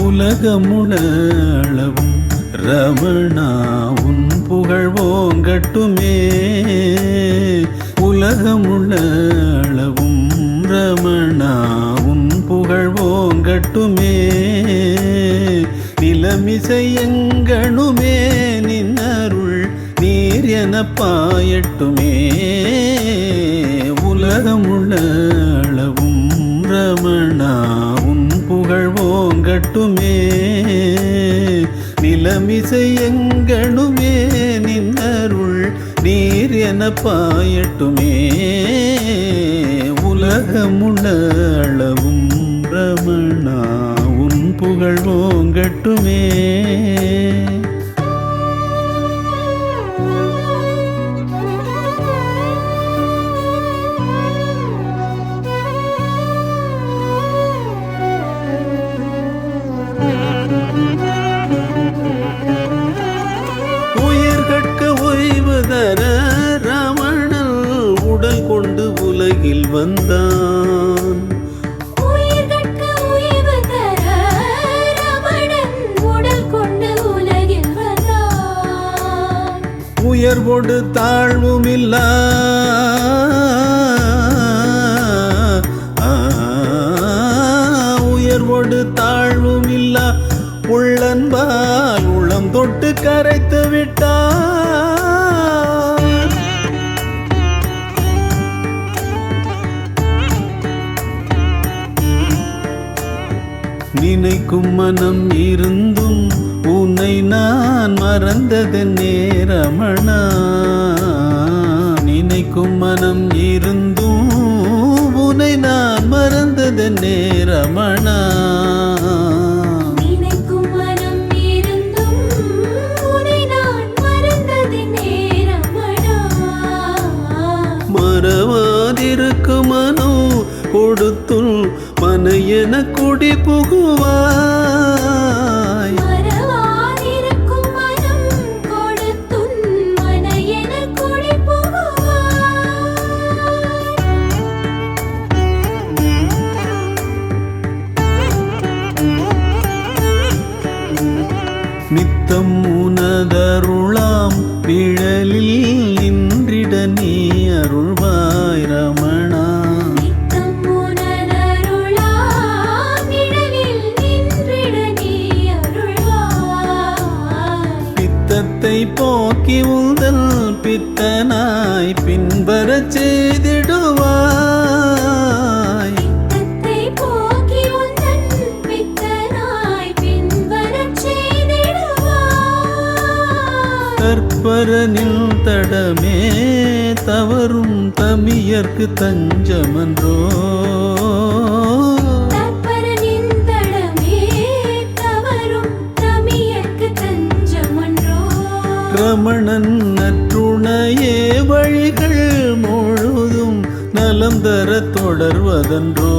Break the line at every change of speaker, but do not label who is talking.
உலகமுளவும் ரமணா உன் புகழ் ஓங்கட்டுமே. உலகமுளவும் ரமணா உன் புகழ் ஓங்கட்டுமே. நிலமிசை எங்கணுமே நின்னருள் நீர் என பாயட்டுமே. உலகமுளவும் ரமணா உன் புகழ் ஓங்கட்டுமே. நிலமிசை எங்கணுமே நின்னருள் நீர் என பாயட்டுமே. உலகமுளவும் ரமணா உன் புகழ் ஓங்கட்டுமே. உயிர்கட்க ஓய்வு தர ரமணன் உடல் கொண்டு உலகில் வந்தான்.
உயிர்கட்க ஓய்வு தர ரமணன் உடல் கொண்டு உலகில் வந்தான்.
உயர்வோடு தாழ்வுமில்லா உயர்வோடு தாழ்வுமில்லா உள்ளன்பால் உளம் தொட்டு கரைத்து விட்டார். நினைக்கும் மனம் இருந்தும் உன்னை நான் மறந்ததென்னே ரமணா. நினைக்கும் மனம் இருந்தும் உன்னை நான் மறந்ததென்னே ரமணா. மறவாதிருக்கு மனோ கொடுத்துள் மனையென குடி புகுவாய்.
மறவாதிருக்கும் மனம் கொடுத்துள் மனையென குடி புகுவாய்.
நித்தம் உனதருளாம் நிழலில் நின்றிட நீ அருள்வாய் ரமணா.
நித்தம் உனதருளாம் நிழலில் நின்றிட நீ அருள்வாய்.
பித்தத்தை போக்கி உந்தல் பித்தனாய் பின்பறச் செய்திடுவாய்.
பித்தத்தை போக்கி உந்தன் பித்தனாய் பின்வரச் செய்திடுவாய்.
தற்பரனில் தடமே தவறும் தமியர்க்கு தஞ்சமன்றோ.
தற்பரனின் தடமே தவறும் தமியர்க்கு தஞ்சமன்றோ.
ரமணன் நற்றுணையே வழிகள் முழுதும் நலம் தர தொடர்வதன்றோ.